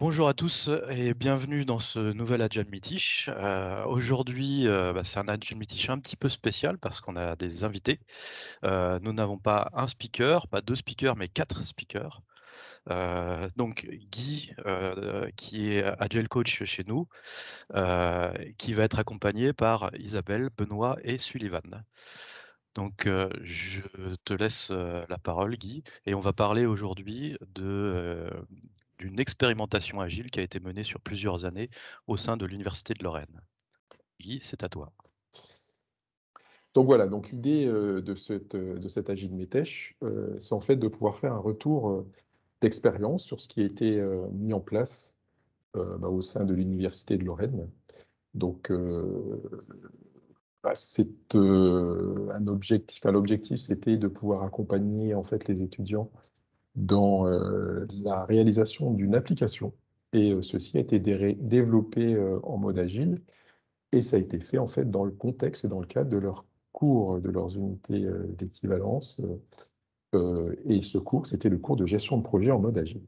Bonjour à tous et bienvenue dans ce nouvel Agile Meetish. Aujourd'hui, c'est un Agile Meetish un petit peu spécial parce qu'on a des invités. Nous n'avons pas un speaker, pas deux speakers, mais 4 speakers. Donc Guy, qui est Agile Coach chez nous, qui va être accompagné par Isabelle, Benoît et Sullivan. Donc, je te laisse la parole, Guy, et on va parler aujourd'hui d'une expérimentation agile qui a été menée sur plusieurs années au sein de l'Université de Lorraine. Guy, c'est à toi. Donc voilà, donc l'idée de cet Agile Metesh, c'est en fait de pouvoir faire un retour d'expérience sur ce qui a été mis en place au sein de l'Université de Lorraine. Donc c'est un objectif. L'objectif, c'était de pouvoir accompagner en fait les étudiants dans la réalisation d'une application. Et ceci a été développé en mode agile. Et ça a été fait en fait dans le contexte et dans le cadre de leurs cours, de leurs unités d'équivalence. Et ce cours, c'était le cours de gestion de projet en mode agile.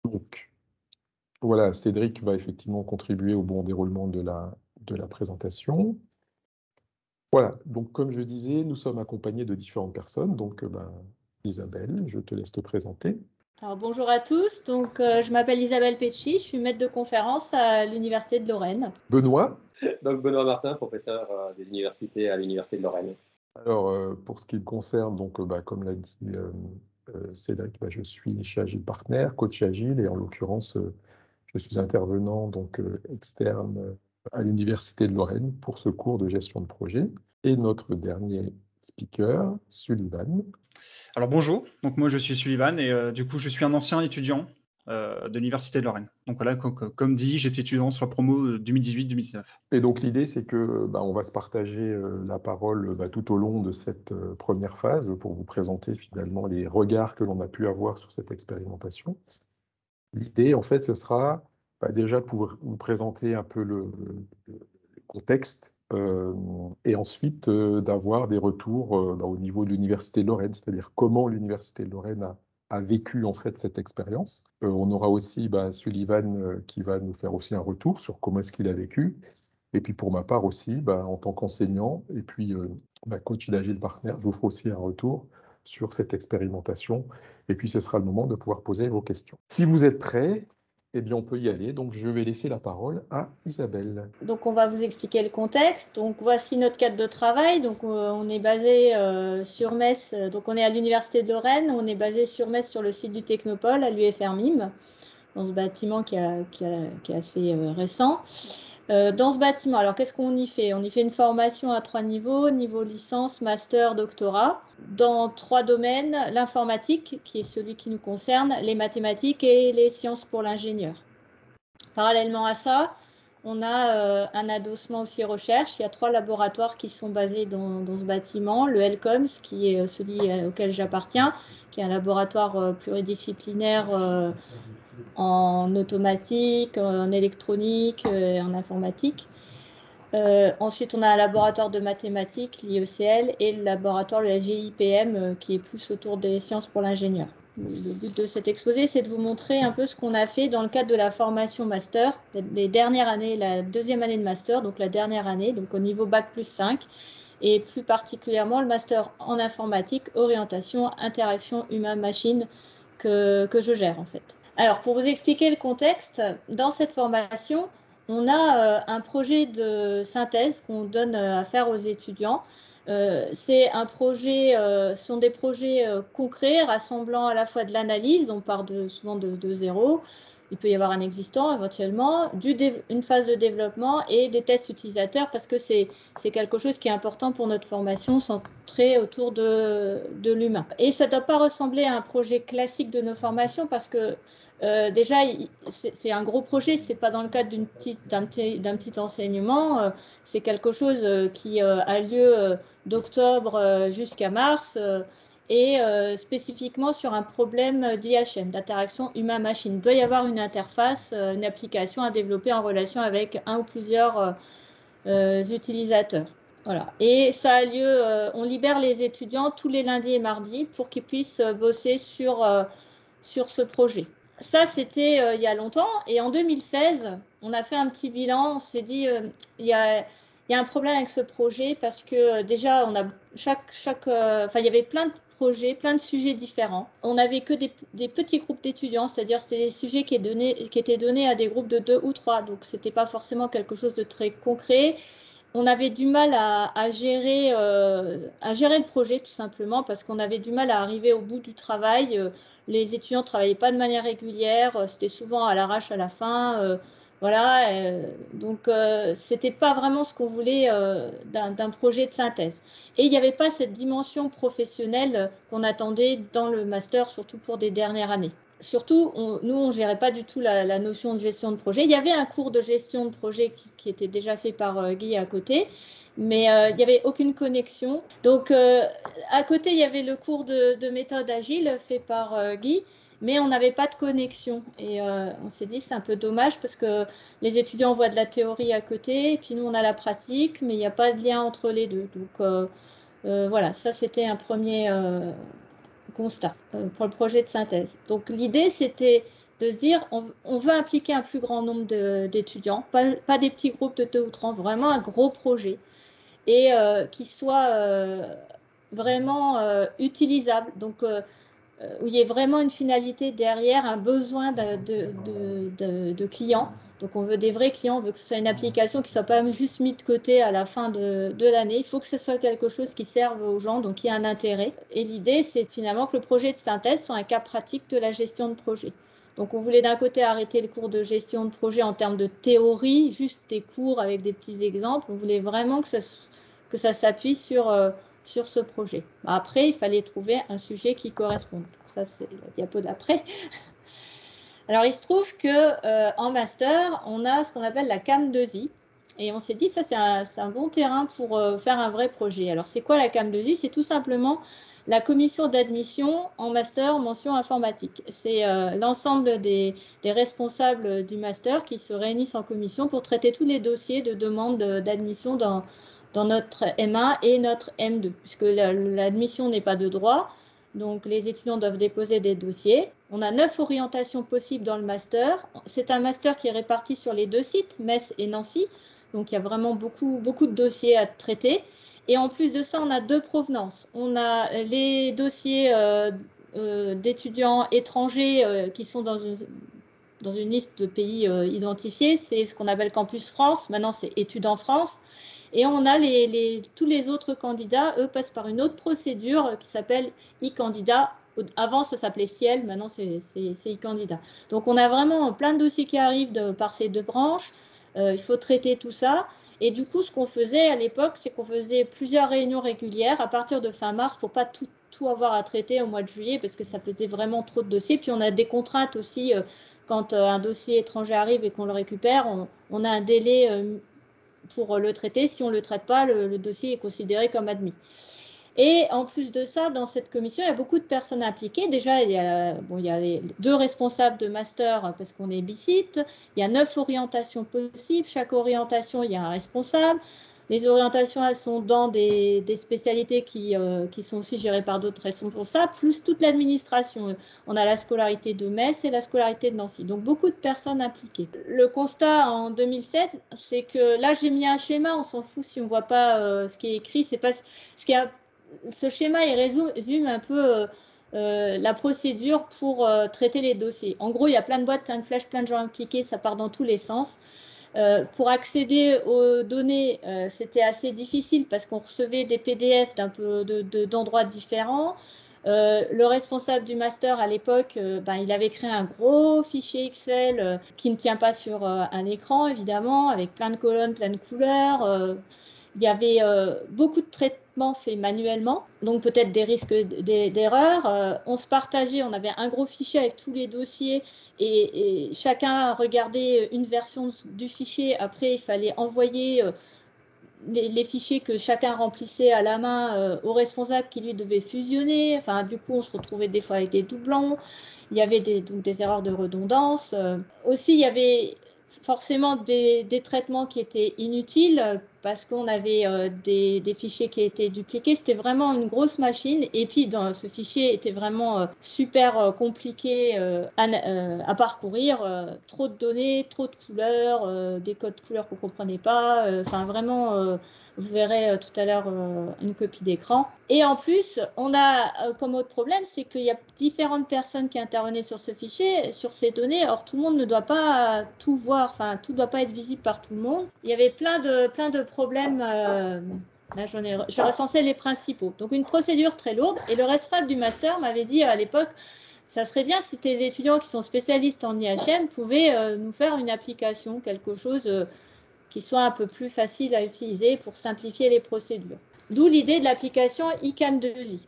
Donc voilà, Cédric va effectivement contribuer au bon déroulement de la présentation. Voilà, donc comme je disais, nous sommes accompagnés de différentes personnes. Donc Isabelle, je te laisse te présenter. Alors, bonjour à tous, donc je m'appelle Isabelle Pesci, je suis maître de conférence à l'Université de Lorraine. Benoît. Donc Benoît Martin, professeur de l'université à l'Université de Lorraine. Alors, pour ce qui me concerne, donc, comme l'a dit Cédric, je suis chez Agile Partner, coach Agile, et en l'occurrence, je suis intervenant donc, externe à l'Université de Lorraine pour ce cours de gestion de projet. Et notre dernier speaker, Sullivan. Alors bonjour, donc moi je suis Sullivan et du coup je suis un ancien étudiant de l'Université de Lorraine. Donc voilà, comme dit, j'étais étudiant sur la promo 2018-2019. Et donc l'idée, c'est que on va se partager la parole tout au long de cette première phase pour vous présenter finalement les regards que l'on a pu avoir sur cette expérimentation. L'idée, en fait, ce sera déjà de pouvoir vous présenter un peu le contexte et ensuite d'avoir des retours au niveau de l'Université de Lorraine, c'est-à-dire comment l'Université de Lorraine a vécu en fait cette expérience. On aura aussi Sullivan qui va nous faire aussi un retour sur comment est-ce qu'il a vécu. Et puis pour ma part aussi, en tant qu'enseignant et puis coach d'Agile Partner, je vous ferai aussi un retour sur cette expérimentation. Et puis ce sera le moment de pouvoir poser vos questions. Si vous êtes prêts, eh bien on peut y aller. Donc je vais laisser la parole à Isabelle. Donc on va vous expliquer le contexte. Donc voici notre cadre de travail. Donc on est basé sur Metz. Donc on est à l'Université de Lorraine. On est basé sur Metz sur le site du Technopole à l'UFR Nîmes, dans ce bâtiment qui est assez récent. Dans ce bâtiment, alors qu'est-ce qu'on y fait? On y fait une formation à 3 niveaux, niveau licence, master, doctorat, dans 3 domaines, l'informatique, qui est celui qui nous concerne, les mathématiques et les sciences pour l'ingénieur. Parallèlement à ça, on a un adossement aussi recherche. Il y a 3 laboratoires qui sont basés dans ce bâtiment. Le LCOMS, qui est celui auquel j'appartiens, qui est un laboratoire pluridisciplinaire en automatique, en électronique, en informatique. Ensuite, on a un laboratoire de mathématiques, l'IECL, et le laboratoire, le SGIPM, qui est plus autour des sciences pour l'ingénieur. Le but de cet exposé, c'est de vous montrer un peu ce qu'on a fait dans le cadre de la formation master, des dernières années, la deuxième année de master, donc la dernière année, donc au niveau Bac plus 5, et plus particulièrement le master en informatique, orientation, interaction humain-machine que je gère en fait. Alors, pour vous expliquer le contexte, dans cette formation, on a un projet de synthèse qu'on donne à faire aux étudiants. C'est un projet, ce sont des projets concrets rassemblant à la fois de l'analyse, on part souvent de zéro, il peut y avoir un existant éventuellement, une phase de développement et des tests utilisateurs parce que c'est quelque chose qui est important pour notre formation centrée autour de l'humain. Et ça ne doit pas ressembler à un projet classique de nos formations parce que déjà c'est un gros projet, c'est pas dans le cadre d'un petit enseignement, c'est quelque chose qui a lieu d'octobre jusqu'à mars et spécifiquement sur un problème d'IHM, d'interaction humain-machine. Il doit y avoir une interface, une application à développer en relation avec un ou plusieurs utilisateurs. Voilà. Et ça a lieu, on libère les étudiants tous les lundis et mardis pour qu'ils puissent bosser sur ce projet. Ça, c'était il y a longtemps. Et en 2016, on a fait un petit bilan. On s'est dit, il y a un problème avec ce projet parce que déjà, on a il y avait plein de projets, plein de sujets différents. On n'avait que des petits groupes d'étudiants, c'est-à-dire c'était des sujets qui étaient donnés à des groupes de 2 ou 3. Donc, c'était pas forcément quelque chose de très concret. On avait du mal à gérer le projet tout simplement parce qu'on avait du mal à arriver au bout du travail. Les étudiants ne travaillaient pas de manière régulière, c'était souvent à l'arrache à la fin. Voilà, donc c'était pas vraiment ce qu'on voulait d'un projet de synthèse. Et il n'y avait pas cette dimension professionnelle qu'on attendait dans le master, surtout pour des dernières années. Surtout, nous, on ne gérait pas du tout la notion de gestion de projet. Il y avait un cours de gestion de projet qui était déjà fait par Guy à côté, mais il n'y avait aucune connexion. Donc, à côté, il y avait le cours de méthode agile fait par Guy, mais on n'avait pas de connexion. Et on s'est dit, c'est un peu dommage parce que les étudiants voient de la théorie à côté, et puis nous, on a la pratique, mais il n'y a pas de lien entre les deux. Donc, voilà, ça, c'était un premier constat pour le projet de synthèse. Donc l'idée, c'était de se dire, on veut impliquer un plus grand nombre d'étudiants, pas des petits groupes de 2 ou 3, vraiment un gros projet, et qui soit vraiment utilisable. Donc, où il y ait vraiment une finalité derrière, un besoin de clients. Donc, on veut des vrais clients, on veut que ce soit une application qui ne soit pas juste mise de côté à la fin de l'année. Il faut que ce soit quelque chose qui serve aux gens, donc qui ait un intérêt. Et l'idée, c'est finalement que le projet de synthèse soit un cas pratique de la gestion de projet. Donc, on voulait d'un côté arrêter le cours de gestion de projet en termes de théorie, juste des cours avec des petits exemples. On voulait vraiment que ça s'appuie sur ce projet. Après, il fallait trouver un sujet qui corresponde. Ça, c'est la diapo d'après. Alors, il se trouve qu'en master, on a ce qu'on appelle la CAM2I. Et on s'est dit, ça, c'est un bon terrain pour faire un vrai projet. Alors, c'est quoi la CAM2I? C'est tout simplement la commission d'admission en master mention informatique. C'est l'ensemble des responsables du master qui se réunissent en commission pour traiter tous les dossiers de demande d'admission dans notre M1 et notre M2, puisque l'admission n'est pas de droit. Donc, les étudiants doivent déposer des dossiers. On a 9 orientations possibles dans le master. C'est un master qui est réparti sur les 2 sites, Metz et Nancy. Donc, il y a vraiment beaucoup de dossiers à traiter. Et en plus de ça, on a 2 provenances. On a les dossiers d'étudiants étrangers qui sont dans une liste de pays identifiés. C'est ce qu'on appelle Campus France. Maintenant, c'est Études en France. Et on a tous les autres candidats, eux, passent par une autre procédure qui s'appelle e-candidat. Avant, ça s'appelait Ciel, maintenant, c'est e-candidat. Donc, on a vraiment plein de dossiers qui arrivent par ces 2 branches. Il faut traiter tout ça. Et du coup, ce qu'on faisait à l'époque, c'est qu'on faisait plusieurs réunions régulières à partir de fin mars pour pas tout avoir à traiter au mois de juillet parce que ça faisait vraiment trop de dossiers. Puis, on a des contraintes aussi. Quand un dossier étranger arrive et qu'on le récupère, on a un délai pour le traiter. Si on ne le traite pas, le dossier est considéré comme admis. Et en plus de ça, dans cette commission, il y a beaucoup de personnes impliquées. Déjà, il y a les 2 responsables de master parce qu'on est BICIT. Il y a 9 orientations possibles. Chaque orientation, il y a un responsable. Les orientations, elles sont dans des spécialités qui sont aussi gérées par d'autres responsables, plus toute l'administration. On a la scolarité de Metz et la scolarité de Nancy. Donc, beaucoup de personnes impliquées. Le constat en 2007, c'est que là, j'ai mis un schéma. On s'en fout si on ne voit pas ce qui est écrit. C'est pas ce qui a. Ce schéma, il résume un peu la procédure pour traiter les dossiers. En gros, il y a plein de boîtes, plein de flèches, plein de gens impliqués. Ça part dans tous les sens. Pour accéder aux données, c'était assez difficile parce qu'on recevait des PDF d'endroits différents. Le responsable du master à l'époque, il avait créé un gros fichier Excel qui ne tient pas sur un écran, évidemment, avec plein de colonnes, plein de couleurs. Il y avait beaucoup de traitements faits manuellement, donc peut-être des risques d'erreur. On se partageait, on avait un gros fichier avec tous les dossiers et chacun regardait une version du fichier. Après, il fallait envoyer les fichiers que chacun remplissait à la main au responsable qui lui devait fusionner. Enfin, du coup, on se retrouvait des fois avec des doublons. Il y avait donc des erreurs de redondance. Aussi, il y avait forcément des traitements qui étaient inutiles parce qu'on avait des fichiers qui étaient dupliqués. C'était vraiment une grosse machine. Et puis, ce fichier était vraiment super compliqué à parcourir. Trop de données, trop de couleurs, des codes couleurs qu'on ne comprenait pas. Enfin, vraiment, vous verrez tout à l'heure une copie d'écran. Et en plus, on a comme autre problème, c'est qu'il y a différentes personnes qui intervenaient sur ce fichier, sur ces données. Or, tout le monde ne doit pas tout voir, enfin, tout ne doit pas être visible par tout le monde. Il y avait plein de problèmes. Là, j'ai recensé les principaux. Donc, une procédure très lourde. Et le responsable du master m'avait dit à l'époque, ça serait bien si tes étudiants qui sont spécialistes en IHM pouvaient nous faire une application, quelque chose qui soit un peu plus facile à utiliser pour simplifier les procédures. D'où l'idée de l'application ICAM2I.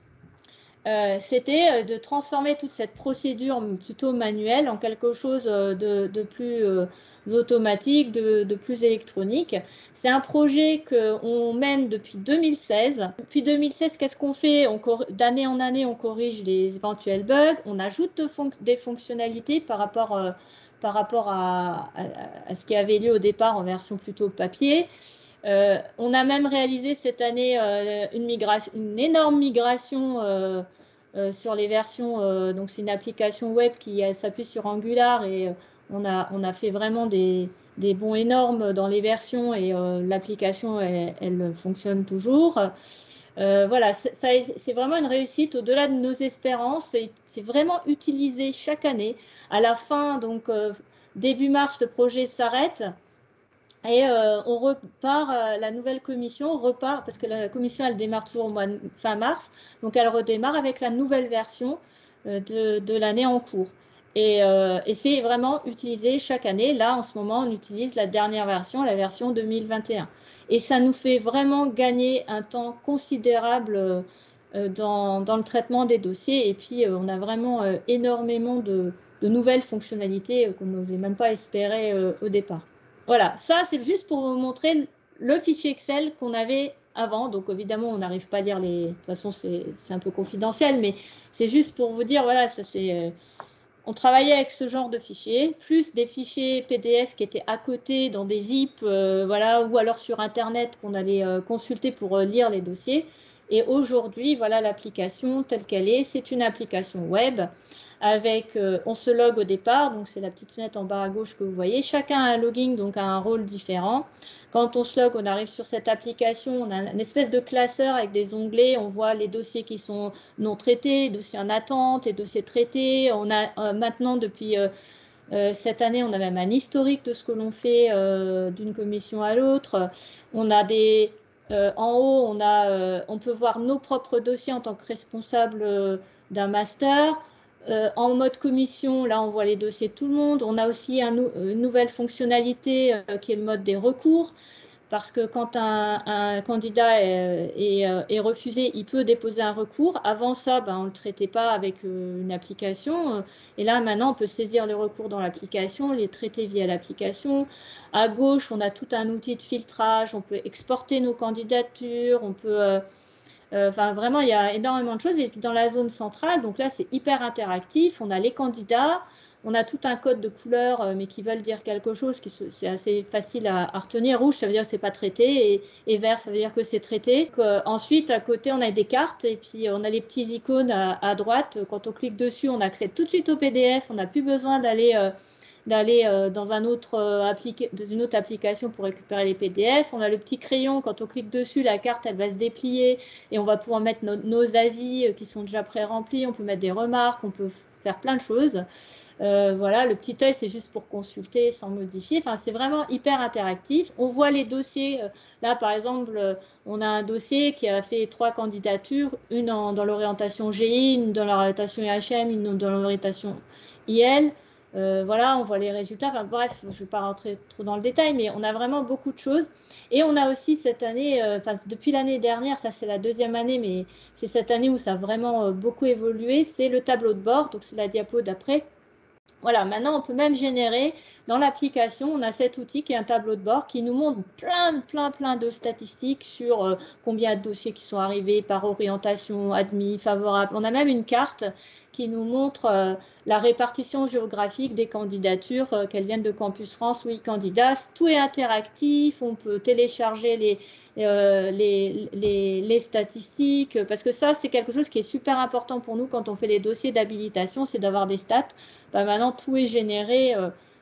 C'était de transformer toute cette procédure plutôt manuelle en quelque chose de plus automatique, de plus électronique. C'est un projet qu'on mène depuis 2016. Depuis 2016, qu'est-ce qu'on fait? D'année en année, on corrige les éventuels bugs, on ajoute des fonctionnalités par rapport à ce qui avait lieu au départ en version plutôt papier. On a même réalisé cette année une énorme migration sur les versions. Donc c'est une application web qui s'appuie sur Angular et on a fait vraiment des bonds énormes dans les versions et l'application elle fonctionne toujours. Voilà, c'est vraiment une réussite au-delà de nos espérances. C'est vraiment utilisé chaque année. À la fin, donc début mars, le projet s'arrête et on repart. La nouvelle commission repart parce que la commission elle démarre toujours au fin mars, donc elle redémarre avec la nouvelle version de l'année en cours. Et c'est vraiment utilisé chaque année. Là, en ce moment, on utilise la dernière version, la version 2021. Et ça nous fait vraiment gagner un temps considérable dans le traitement des dossiers. Et puis, on a vraiment énormément de nouvelles fonctionnalités qu'on n'osait même pas espérer au départ. Voilà, ça, c'est juste pour vous montrer le fichier Excel qu'on avait avant. Donc, évidemment, on n'arrive pas à lire les... De toute façon, c'est un peu confidentiel, mais c'est juste pour vous dire, voilà, ça c'est... On travaillait avec ce genre de fichiers, plus des fichiers PDF qui étaient à côté dans des zips, voilà, ou alors sur Internet qu'on allait consulter pour lire les dossiers. Et aujourd'hui, voilà l'application telle qu'elle est. C'est une application web avec, on se log au départ, donc c'est la petite fenêtre en bas à gauche que vous voyez. Chacun a un login, donc a un rôle différent. Quand on se log, on arrive sur cette application, on a une espèce de classeur avec des onglets, on voit les dossiers qui sont non traités, dossiers en attente, les dossiers traités. On a maintenant, depuis cette année, on a même un historique de ce que l'on fait d'une commission à l'autre. On a en haut, on peut voir nos propres dossiers en tant que responsable d'un master. En mode commission, là, on voit les dossiers de tout le monde. On a aussi une nouvelle fonctionnalité qui est le mode des recours, parce que quand un candidat est refusé, il peut déposer un recours. Avant ça, on ne le traitait pas avec une application. Et là, maintenant, on peut saisir les recours dans l'application, les traiter via l'application. À gauche, on a tout un outil de filtrage. On peut exporter nos candidatures. On peut... Enfin, vraiment, il y a énormément de choses. Et puis, dans la zone centrale, donc là, c'est hyper interactif. On a les candidats, on a tout un code de couleurs, mais qui veulent dire quelque chose. C'est assez facile à retenir. Rouge, ça veut dire que c'est pas traité, et vert, ça veut dire que c'est traité. Donc, ensuite, à côté, on a des cartes, et puis on a les petits icônes à droite. Quand on clique dessus, on accède tout de suite au PDF. On n'a plus besoin d'aller dans une autre application pour récupérer les PDF. On a le petit crayon, quand on clique dessus, la carte, elle va se déplier et on va pouvoir mettre nos avis qui sont déjà pré-remplis. On peut mettre des remarques, on peut faire plein de choses. Voilà, le petit œil, c'est juste pour consulter sans modifier. Enfin, c'est vraiment hyper interactif. On voit les dossiers. Là, par exemple, on a un dossier qui a fait 3 candidatures, une dans l'orientation GI, une dans l'orientation IHM, une dans l'orientation IL. Voilà, on voit les résultats. Enfin, bref, je ne vais pas rentrer trop dans le détail, mais on a vraiment beaucoup de choses. Et on a aussi cette année, depuis l'année dernière, ça c'est la 2e année, mais c'est cette année où ça a vraiment beaucoup évolué, c'est le tableau de bord, donc c'est la diapo d'après. Voilà, maintenant on peut même générer dans l'application, on a cet outil qui est un tableau de bord qui nous montre plein de statistiques sur combien de dossiers qui sont arrivés par orientation, admis, favorable. On a même une carte qui nous montre la répartition géographique des candidatures, qu'elles viennent de Campus France ou e-Candidat. Tout est interactif, on peut télécharger les statistiques, parce que ça, c'est quelque chose qui est super important pour nous quand on fait les dossiers d'habilitation, c'est d'avoir des stats. Maintenant, tout est généré.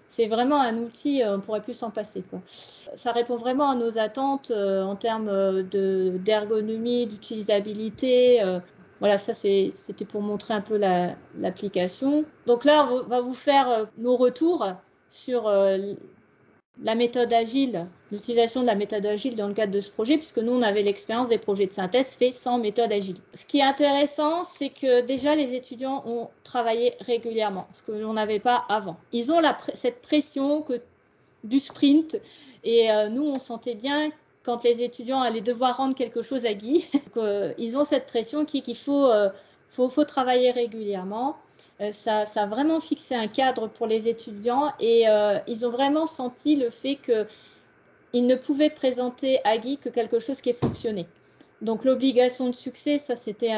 C'est vraiment un outil, on ne pourrait plus s'en passer, quoi. Ça répond vraiment à nos attentes en termes d'ergonomie, d'utilisabilité. Voilà, ça c'était pour montrer un peu l'application. Donc là, on va vous faire nos retours sur la méthode agile, l'utilisation de la méthode agile dans le cadre de ce projet, puisque nous, on avait l'expérience des projets de synthèse faits sans méthode agile. Ce qui est intéressant, c'est que déjà, les étudiants ont travaillé régulièrement, ce que l'on n'avait pas avant. Ils ont cette pression du sprint, et nous, on sentait bien quand les étudiants allaient devoir rendre quelque chose à Guy, ils ont cette pression qu'il faut travailler régulièrement. Ça a vraiment fixé un cadre pour les étudiants et ils ont vraiment senti le fait qu'ils ne pouvaient présenter à Guy que quelque chose qui ait fonctionné. Donc l'obligation de succès, ça c'était,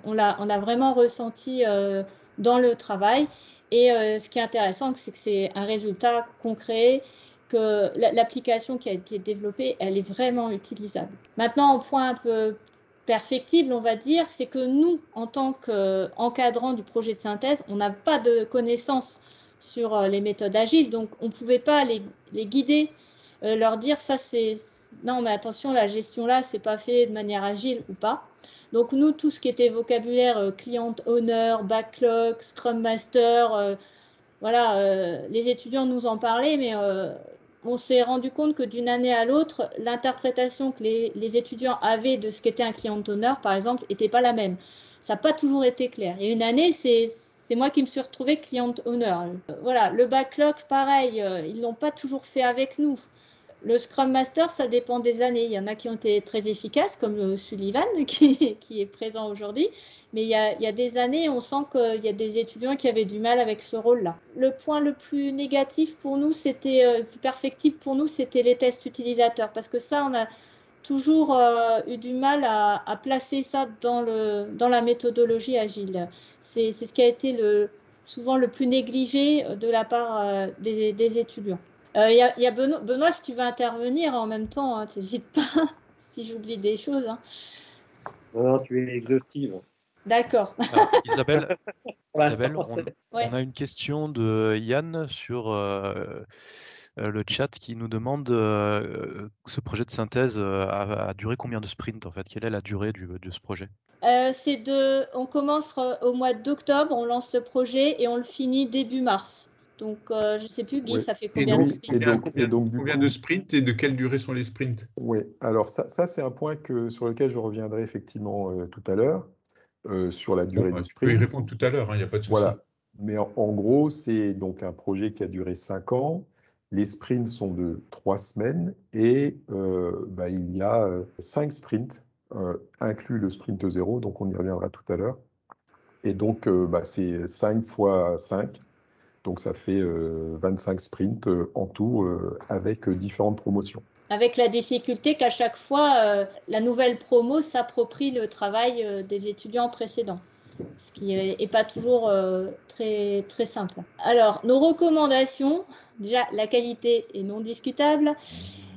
on l'a vraiment ressenti dans le travail. Et ce qui est intéressant, c'est que c'est un résultat concret, que l'application qui a été développée, elle est vraiment utilisable. Maintenant, en point un peu perfectible, on va dire, c'est que nous, en tant qu'encadrants du projet de synthèse, on n'a pas de connaissances sur les méthodes agiles, donc on ne pouvait pas les guider, leur dire ça c'est non mais attention, la gestion là c'est pas fait de manière agile ou pas. Donc nous, tout ce qui était vocabulaire client owner, backlog, scrum master, voilà, les étudiants nous en parlaient, mais on s'est rendu compte que d'une année à l'autre, l'interprétation que les étudiants avaient de ce qu'était un client owner, par exemple, n'était pas la même. Ça n'a pas toujours été clair. Et une année, c'est moi qui me suis retrouvée client owner. Voilà, le backlog, pareil, ils ne l'ont pas toujours fait avec nous. Le Scrum Master, ça dépend des années. Il y en a qui ont été très efficaces, comme Sullivan, qui est présent aujourd'hui. Mais il y a des années, on sent qu'il y a des étudiants qui avaient du mal avec ce rôle-là. Le point le plus négatif pour nous, le plus perfectible pour nous, c'était les tests utilisateurs. Parce que ça, on a toujours eu du mal à placer ça dans la méthodologie agile. C'est ce qui a été souvent le plus négligé de la part des étudiants. Il y a Benoît, si tu veux intervenir en même temps, hein, n'hésite pas si j'oublie des choses. Hein. Non, tu es exhaustive. D'accord. Isabelle, on Ouais. a une question de Yann sur le chat qui nous demande ce projet de synthèse a duré combien de sprints en fait? Quelle est la durée de ce projet? On commence au mois d'octobre, on lance le projet et on le finit début mars. Donc, je ne sais plus, Guy, Oui. ça fait combien de sprints? Combien de sprints et de quelle durée sont les sprints? Oui, alors ça c'est un point sur lequel je reviendrai effectivement tout à l'heure, sur la durée du Tu sprint. peux y répondre tout à l'heure, il n'y a pas de souci. Voilà, mais en gros, c'est donc un projet qui a duré 5 ans. Les sprints sont de 3 semaines et il y a 5 sprints, inclus le sprint 0, donc on y reviendra tout à l'heure. Et donc, c'est 5 fois 5. Donc, ça fait 25 sprints en tout avec différentes promotions. Avec la difficulté qu'à chaque fois, la nouvelle promo s'approprie le travail des étudiants précédents, ce qui n'est pas toujours très, très simple. Alors, nos recommandations, déjà, la qualité est non discutable.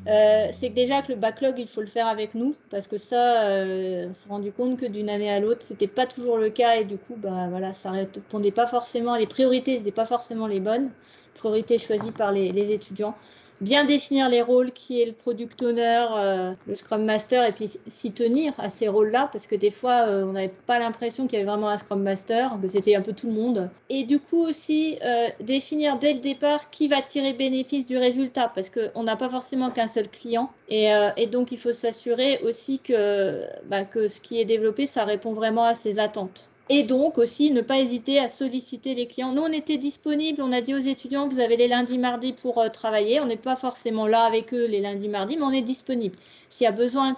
C'est que déjà que le backlog, il faut le faire avec nous, parce que ça, on s'est rendu compte que d'une année à l'autre, c'était pas toujours le cas, et du coup, voilà, ça répondait pas forcément, les priorités n'étaient pas forcément les bonnes, priorités choisies par les étudiants. Bien définir les rôles, qui est le product owner, le scrum master, et puis s'y tenir à ces rôles-là, parce que des fois, on n'avait pas l'impression qu'il y avait vraiment un scrum master, que c'était un peu tout le monde. Et du coup aussi, définir dès le départ qui va tirer bénéfice du résultat, parce qu'on n'a pas forcément qu'un seul client. Et donc, il faut s'assurer aussi que ce qui est développé, ça répond vraiment à ses attentes. Et donc aussi, ne pas hésiter à solliciter les clients. Nous, on était disponibles, on a dit aux étudiants, vous avez les lundis, mardis pour travailler. On n'est pas forcément là avec eux les lundis, mardis, mais on est disponible. S'il y a besoin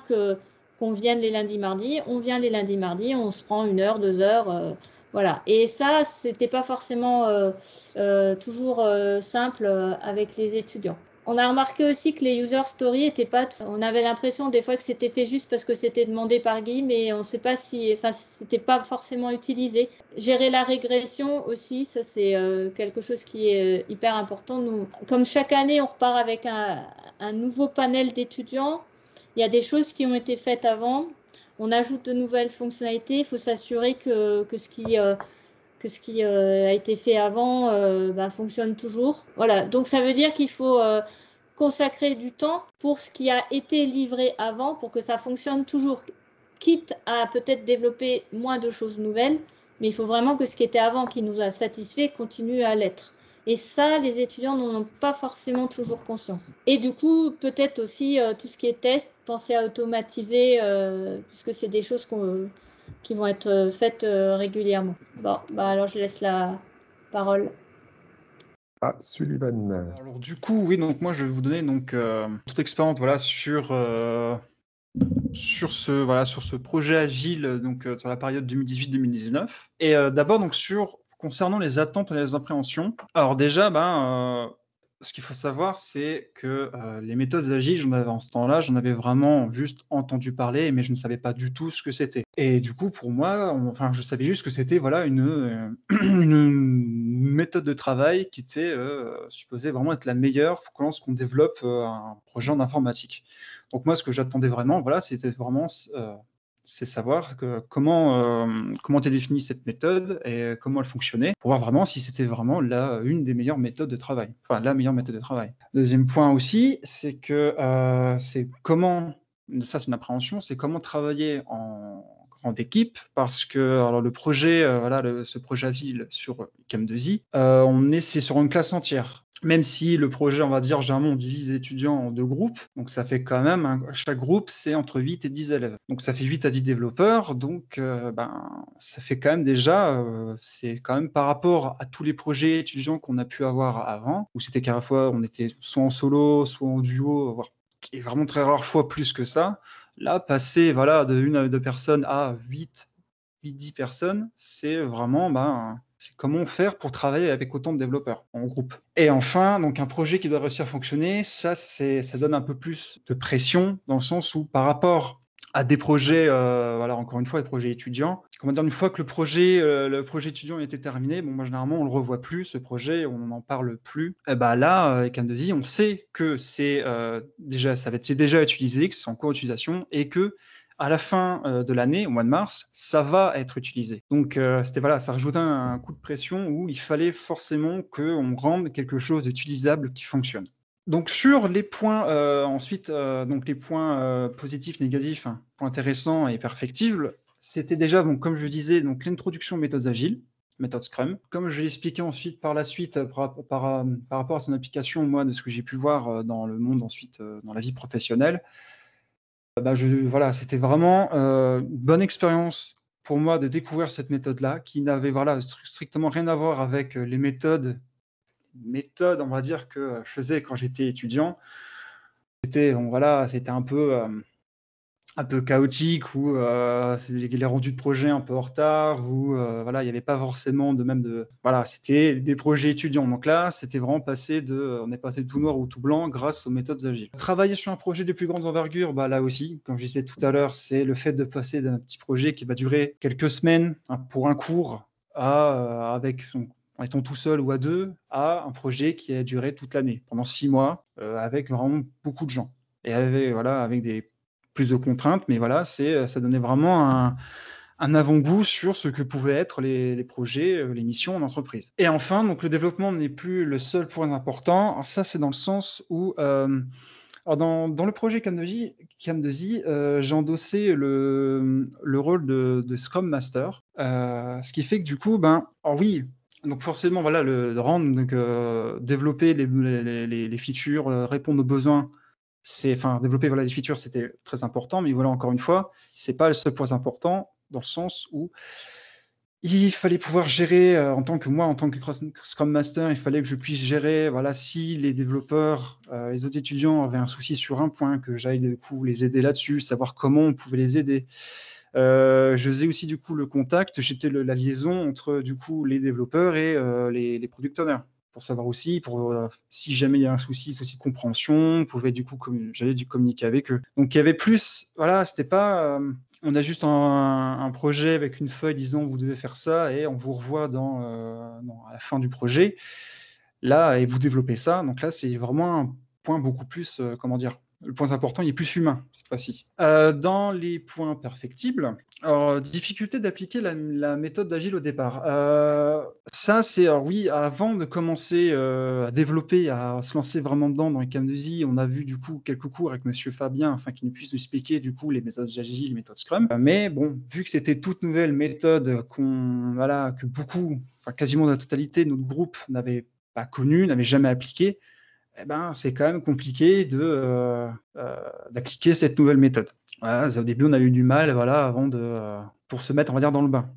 qu'on vienne les lundis, mardis, on vient les lundis, mardis, on se prend 1 heure, 2 heures Voilà. Et ça, c'était pas forcément toujours simple avec les étudiants. On a remarqué aussi que les user stories étaient pas. On avait l'impression des fois que c'était fait juste parce que c'était demandé par Guy, mais on ne sait pas si. Enfin, c'était pas forcément utilisé. Gérer la régression aussi, ça c'est quelque chose qui est hyper important. Nous, comme chaque année, on repart avec un nouveau panel d'étudiants. Il y a des choses qui ont été faites avant. On ajoute de nouvelles fonctionnalités. Il faut s'assurer que ce qui a été fait avant fonctionne toujours. Voilà, donc ça veut dire qu'il faut consacrer du temps pour ce qui a été livré avant pour que ça fonctionne toujours, quitte à peut-être développer moins de choses nouvelles, mais il faut vraiment que ce qui était avant, qui nous a satisfait, continue à l'être. Et ça, les étudiants n'en ont pas forcément toujours conscience. Et du coup, peut-être aussi tout ce qui est test, penser à automatiser, puisque c'est des choses qui vont être faites régulièrement. Bon, alors je laisse la parole. Ah, Sullivan. Alors du coup, oui, donc moi je vais vous donner donc toute expérience voilà sur ce projet agile donc sur la période 2018-2019 et d'abord donc concernant les attentes et les appréhensions. Alors déjà ce qu'il faut savoir, c'est que les méthodes agiles, en ce temps-là, j'en avais vraiment juste entendu parler, mais je ne savais pas du tout ce que c'était. Et du coup, pour moi, je savais juste que c'était voilà une méthode de travail qui était supposée vraiment être la meilleure lorsqu'on développe un projet en informatique. Donc moi, ce que j'attendais vraiment, voilà, c'était vraiment c'est savoir comment était définie cette méthode et comment elle fonctionnait, pour voir vraiment si c'était vraiment une des meilleures méthodes de travail, enfin la meilleure méthode de travail. Deuxième point aussi, c'est que c'est comment, ça c'est une appréhension, c'est comment travailler en grande équipe, parce que alors le projet, ce projet agile sur Chem2I, c'est sur une classe entière. Même si le projet, on va dire, généralement, on divise les étudiants en 2 groupes. Donc, ça fait quand même, chaque groupe, c'est entre 8 et 10 élèves. Donc, ça fait 8 à 10 développeurs. Donc, ça fait quand même déjà, c'est quand même par rapport à tous les projets étudiants qu'on a pu avoir avant, où c'était qu'à la fois, on était soit en solo, soit en duo, voire et vraiment très rare fois plus que ça. Là, passer de 1 à 2 personnes à 8-10 personnes, c'est vraiment c'est comment faire pour travailler avec autant de développeurs en groupe. Et enfin, donc un projet qui doit réussir à fonctionner, ça donne un peu plus de pression dans le sens où par rapport à des projets, encore une fois, des projets étudiants, une fois que le projet étudiant a été terminé, moi généralement on le revoit plus ce projet, on n'en parle plus. Et là, avec Chem2I, on sait que ça va être déjà utilisé, que c'est en cours d'utilisation et que à la fin de l'année, au mois de mars, ça va être utilisé. Donc, ça rajoutait un coup de pression où il fallait forcément qu'on rende quelque chose d'utilisable qui fonctionne. Donc, sur les points, les points positifs, négatifs, points intéressants et perfectibles, c'était déjà, comme je disais, l'introduction aux méthodes agiles, méthode Scrum. Comme je l'ai expliqué ensuite par la suite par rapport à son application, moi, de ce que j'ai pu voir dans le monde ensuite, dans la vie professionnelle, c'était vraiment une bonne expérience pour moi de découvrir cette méthode-là, qui n'avait strictement rien à voir avec les méthodes, on va dire, que je faisais quand j'étais étudiant. C'était un peu chaotique, où les rendus de projet un peu en retard, où il n'y avait pas forcément c'était des projets étudiants. Donc là, c'était vraiment on est passé de tout noir ou tout blanc grâce aux méthodes agiles. Travailler sur un projet de plus grande envergure, là aussi, comme je disais tout à l'heure, c'est le fait de passer d'un petit projet qui va durer quelques semaines pour un cours en étant tout seul ou à 2, à un projet qui a duré toute l'année, pendant 6 mois, avec vraiment beaucoup de gens. Et avec plus de contraintes, mais ça donnait vraiment un avant-goût sur ce que pouvaient être les projets, les missions en entreprise. Et enfin, donc le développement n'est plus le seul point important. Alors ça, c'est dans le sens où dans le projet Chem2I, j'ai endossé le rôle de Scrum Master, ce qui fait que du coup, donc forcément, le rendre, développer les features, répondre aux besoins. Développer les features, c'était très important, mais encore une fois, c'est pas le seul point important, dans le sens où il fallait pouvoir gérer, en tant que Scrum Master, il fallait que je puisse gérer, si les développeurs, les autres étudiants avaient un souci sur un point, que j'aille du coup les aider là-dessus, savoir comment on pouvait les aider. Je faisais aussi du coup le contact, j'étais la liaison entre du coup les développeurs et les product owners, pour savoir aussi, si jamais il y a un souci de compréhension, on pouvait du coup j'allais dû communiquer avec eux. Donc il y avait plus, voilà, c'était pas on a juste un projet avec une feuille disant vous devez faire ça et on vous revoit à la fin du projet. Là, et vous développez ça. Donc là, c'est vraiment un point beaucoup plus, comment dire, le point important, il est plus humain cette fois-ci. Dans les points perfectibles, alors, difficulté d'appliquer la méthode d'agile au départ. Ça, c'est, alors oui, avant de commencer à développer, à se lancer vraiment dedans dans les Cam2i, on a vu du coup quelques cours avec Monsieur Fabien afin qu'il nous puisse nous expliquer du coup les méthodes agiles, les méthodes Scrum. Mais bon, vu que c'était toute nouvelle méthode que beaucoup, enfin quasiment la totalité de notre groupe n'avait pas connu, n'avait jamais appliqué, eh ben, c'est quand même compliqué d'appliquer cette nouvelle méthode. Voilà, au début, on a eu du mal, voilà, pour se mettre, on va dire, dans le bain.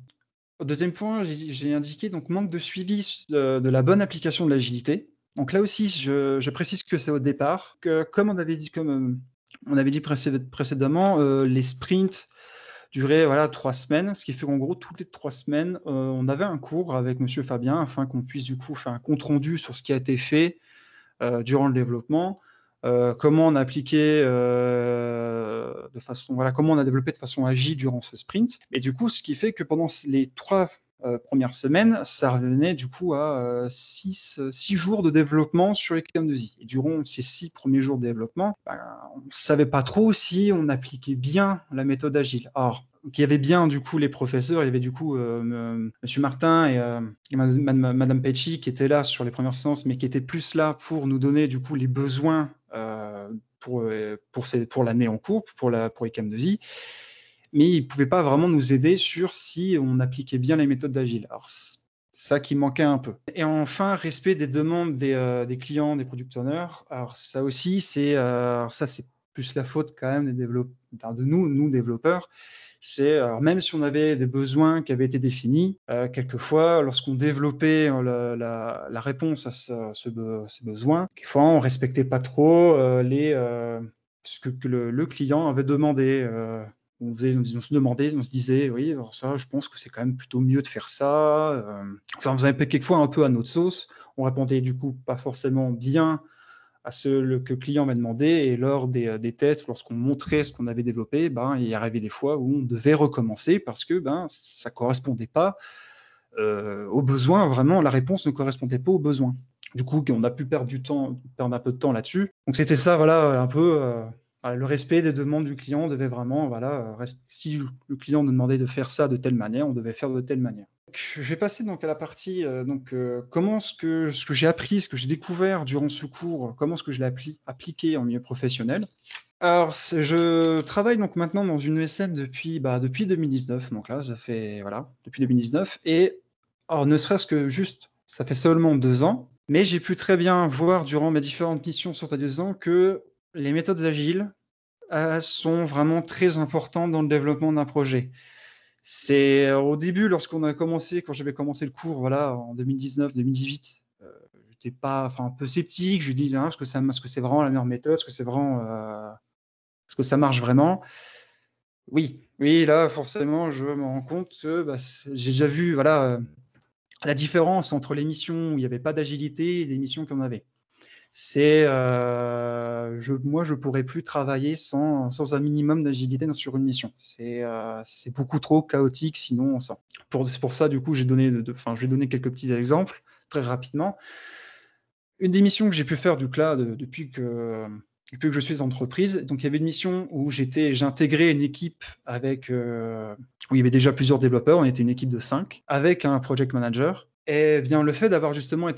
Au deuxième point, j'ai indiqué donc manque de suivi de la bonne application de l'agilité. Donc là aussi, je précise que c'est au départ, que comme on avait dit précédemment, les sprints duraient 3 semaines, ce qui fait qu'en gros, toutes les 3 semaines, on avait un cours avec Monsieur Fabien afin qu'on puisse du coup faire un compte rendu sur ce qui a été fait durant le développement, comment on a appliqué comment on a développé de façon agile durant ce sprint. Et du coup, ce qui fait que pendant les 3 premières semaines, ça revenait du coup à 6 jours de développement sur les Cam2i. Et durant ces 6 premiers jours de développement, on ne savait pas trop si on appliquait bien la méthode agile. Alors, il y avait bien du coup les professeurs, il y avait du coup Monsieur Martin et Madame Pecci qui étaient là sur les premières séances, mais qui étaient plus là pour nous donner du coup les besoins pour l'année en cours, pour les Cam2i. Mais ils ne pouvaient pas vraiment nous aider sur si on appliquait bien les méthodes d'agile. Alors, c'est ça qui manquait un peu. Et enfin, respect des demandes des clients, des product owners. Alors, ça aussi, c'est plus la faute quand même de nous développeurs. Alors, même si on avait des besoins qui avaient été définis, quelquefois, lorsqu'on développait la réponse à ces besoins, quelquefois, on ne respectait pas trop ce que le client avait demandé. On se demandait, on se disait, oui, alors ça, je pense que c'est quand même plutôt mieux de faire ça. On faisait quelquefois un peu à notre sauce. On répondait du coup pas forcément bien à ce que le client m'a demandé. Et lors des tests, lorsqu'on montrait ce qu'on avait développé, il y arrivait des fois où on devait recommencer parce que ça ne correspondait pas aux besoins. Vraiment, la réponse ne correspondait pas aux besoins. Du coup, on a pu perdre un peu de temps là-dessus. Donc, c'était ça, un peu... le respect des demandes du client devait vraiment, si le client nous demandait de faire ça de telle manière, on devait faire de telle manière. Donc, je vais passer à la partie comment ce que j'ai appris, ce que j'ai découvert durant ce cours, comment est-ce que je l'ai appliqué en milieu professionnel. Alors, je travaille donc maintenant dans une ESN depuis 2019. Donc là, ça fait depuis 2019. Et alors, ne serait-ce que juste, ça fait seulement 2 ans, mais j'ai pu très bien voir durant mes différentes missions sur ces 2 ans que les méthodes agiles sont vraiment très importantes dans le développement d'un projet. C'est au début, quand j'avais commencé le cours, en 2019-2018, j'étais un peu sceptique. Je me dis, est-ce que c'est vraiment la meilleure méthode? Est-ce que ça marche vraiment? Oui, là, forcément, je me rends compte que j'ai déjà vu la différence entre les missions où il n'y avait pas d'agilité et les missions qu'on avait. Moi, je pourrais plus travailler sans un minimum d'agilité sur une mission. C'est beaucoup trop chaotique, sinon ça. C'est pour ça, du coup, je vais donner quelques petits exemples très rapidement. Une des missions que j'ai pu faire depuis que je suis entreprise, donc il y avait une mission où j'intégrais une équipe où il y avait déjà plusieurs développeurs. On était une équipe de 5 avec un project manager. Et bien, le fait d'avoir justement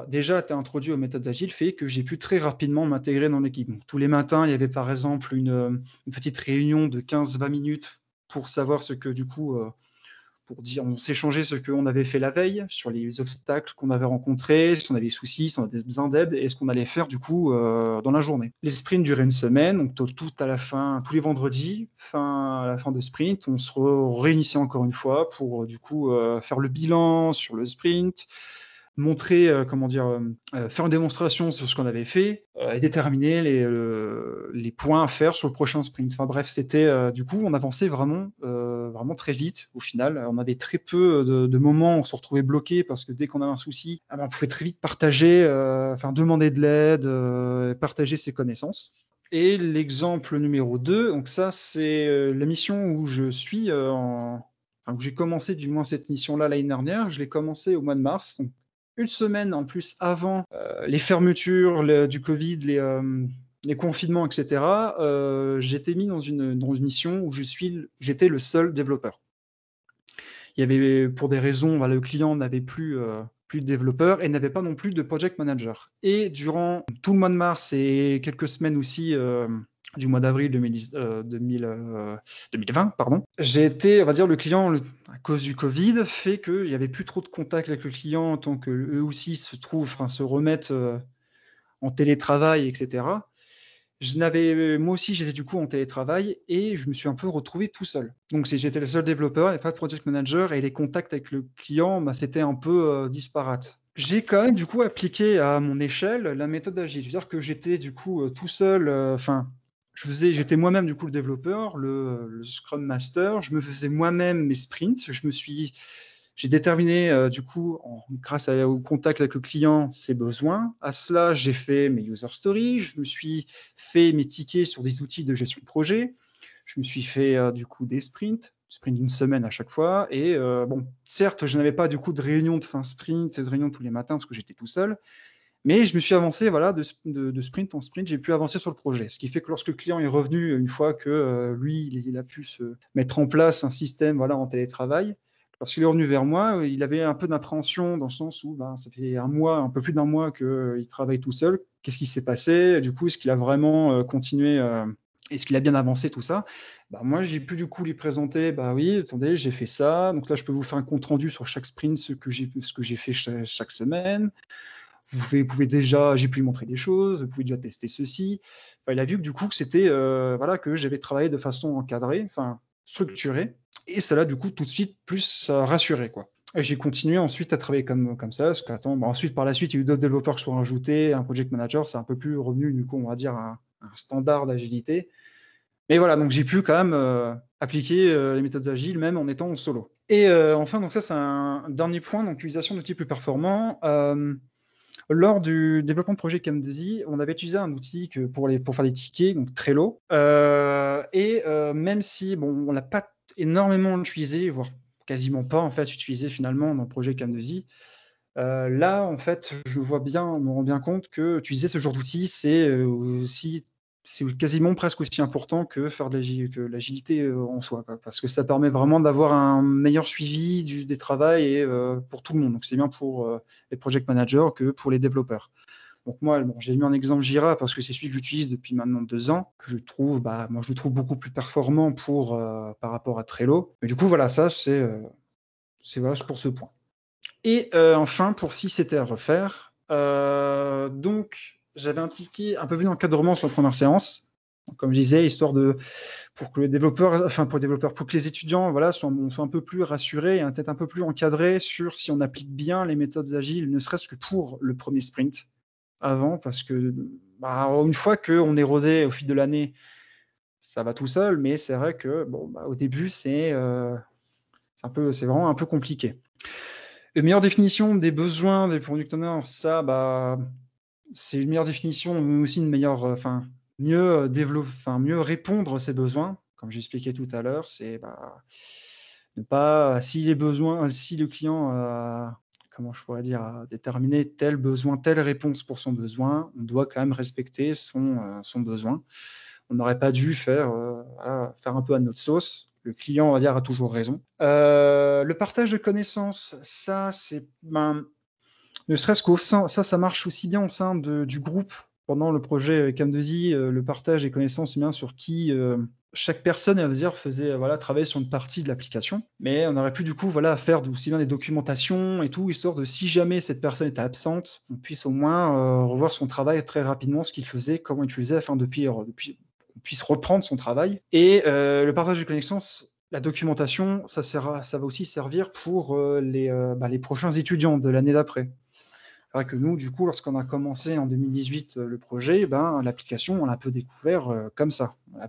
déjà été introduit aux méthodes agiles fait que j'ai pu très rapidement m'intégrer dans l'équipe. Donc, tous les matins, il y avait par exemple une petite réunion de 15-20 minutes pour savoir ce que on s'échangeait ce qu'on avait fait la veille sur les obstacles qu'on avait rencontrés, si on avait des soucis, si on avait besoin d'aide et ce qu'on allait faire du coup dans la journée. Les sprints duraient une semaine, donc tout à la fin, tous les vendredis, à la fin de sprint, on se réunissait encore une fois pour du coup faire le bilan sur le sprint, montrer, faire une démonstration sur ce qu'on avait fait et déterminer les points à faire sur le prochain sprint. Enfin bref, c'était du coup, on avançait vraiment très vite au final. On avait très peu de moments où on se retrouvait bloqué parce que dès qu'on avait un souci, on pouvait très vite partager, demander de l'aide, partager ses connaissances. Et l'exemple numéro 2, donc ça c'est la mission où je suis où j'ai commencé du moins cette mission-là l'année dernière. Je l'ai commencé au mois de mars, donc une semaine en plus avant les fermetures du Covid, les confinements, etc. J'étais mis dans une mission où j'étais le seul développeur. Il y avait, pour des raisons, le client n'avait plus de développeurs et n'avait pas non plus de project manager. Et durant tout le mois de mars et quelques semaines aussi du mois d'avril 2020, j'ai été, on va dire, le client, à cause du Covid, fait qu'il n'y avait plus trop de contact avec le client, tant qu'eux aussi se remettent en télétravail, etc. Moi aussi, j'étais du coup en télétravail et je me suis un peu retrouvé tout seul. Donc, j'étais le seul développeur et pas de project manager et les contacts avec le client, c'était un peu disparate. J'ai quand même du coup appliqué à mon échelle la méthode agile. C'est-à-dire que j'étais du coup tout seul, j'étais moi-même du coup le développeur, le Scrum Master, je me faisais moi-même mes sprints, j'ai déterminé du coup, grâce au contact avec le client, ses besoins. À cela, j'ai fait mes user stories, je me suis fait mes tickets sur des outils de gestion de projet, je me suis fait du coup des sprint d'une semaine à chaque fois. Et certes, je n'avais pas du coup de réunion de fin sprint, de réunion tous les matins parce que j'étais tout seul. Mais je me suis avancé de sprint en sprint, j'ai pu avancer sur le projet. Ce qui fait que lorsque le client est revenu, une fois que lui, il a pu se mettre en place un système en télétravail, lorsqu'il est revenu vers moi, il avait un peu d'appréhension dans le sens où ça fait un peu plus d'un mois qu'il travaille tout seul. Qu'est-ce qui s'est passé? Du coup, est-ce qu'il a vraiment continué est-ce qu'il a bien avancé tout ça? Moi, j'ai pu du coup lui présenter, oui, attendez, j'ai fait ça. Donc là, je peux vous faire un compte rendu sur chaque sprint, ce que j'ai fait chaque semaine. Vous pouvez déjà, j'ai pu lui montrer des choses, vous pouvez déjà tester ceci. Il a vu que du coup, que c'était que j'avais travaillé de façon encadrée, structurée, et ça l'a du coup tout de suite plus rassuré, quoi. Et j'ai continué ensuite à travailler comme ça. Ensuite, par la suite, il y a eu d'autres développeurs qui sont rajoutés, un project manager, c'est un peu plus revenu du coup, on va dire, à un standard d'agilité. Mais voilà, donc j'ai pu quand même appliquer les méthodes agiles même en étant en solo. Et enfin, donc ça c'est un dernier point, donc l'utilisation d'outils plus performants. Lors du développement de projet Camdezy, on avait utilisé un outil pour faire des tickets, donc Trello. Même si on ne l'a pas énormément utilisé, voire quasiment pas en fait utilisé finalement dans le projet Camdezy, là en fait je me rends bien compte que utiliser ce genre d'outil, c'est quasiment presque aussi important que faire de l'agilité en soi, quoi, parce que ça permet vraiment d'avoir un meilleur suivi des travaux et pour tout le monde. Donc c'est bien pour les project managers que pour les développeurs. Donc moi, j'ai mis un exemple Jira parce que c'est celui que j'utilise depuis maintenant 2 ans, que je trouve, moi je le trouve beaucoup plus performant par rapport à Trello. Mais du coup voilà, ça c'est pour ce point. Et enfin, si c'était à refaire, donc j'avais un ticket un peu vu d'encadrement sur la première séance, comme je disais, histoire pour que les étudiants soient un peu plus rassurés et peut-être un peu plus encadrés sur si on applique bien les méthodes agiles, ne serait-ce que pour le premier sprint avant, parce que une fois qu'on est rodé au fil de l'année, ça va tout seul, mais c'est vrai que au début, c'est vraiment un peu compliqué. Une meilleure définition des besoins des product owners, c'est une meilleure définition, mais aussi une meilleure, mieux répondre à ces besoins. Comme j'expliquais tout à l'heure, c'est ne pas, si le client a déterminé tel besoin, telle réponse pour son besoin, on doit quand même respecter son besoin. On n'aurait pas dû faire un peu à notre sauce. Le client, on va dire, a toujours raison. Le partage de connaissances, ça, c'est ne serait-ce qu'au sein, ça marche aussi bien au sein du groupe. Pendant le projet Camdezy, le partage des connaissances, c'est bien sur qui chaque personne, travailler sur une partie de l'application. Mais on aurait pu du coup faire aussi bien des documentations et tout, histoire de si jamais cette personne était absente, on puisse au moins revoir son travail très rapidement, ce qu'il faisait, comment il faisait, afin depuis qu'on puisse reprendre son travail. Et le partage de connaissances, la documentation, ça va aussi servir pour les prochains étudiants de l'année d'après. C'est vrai que nous, du coup, lorsqu'on a commencé en 2018 le projet, l'application, on l'a un peu découvert comme ça. Il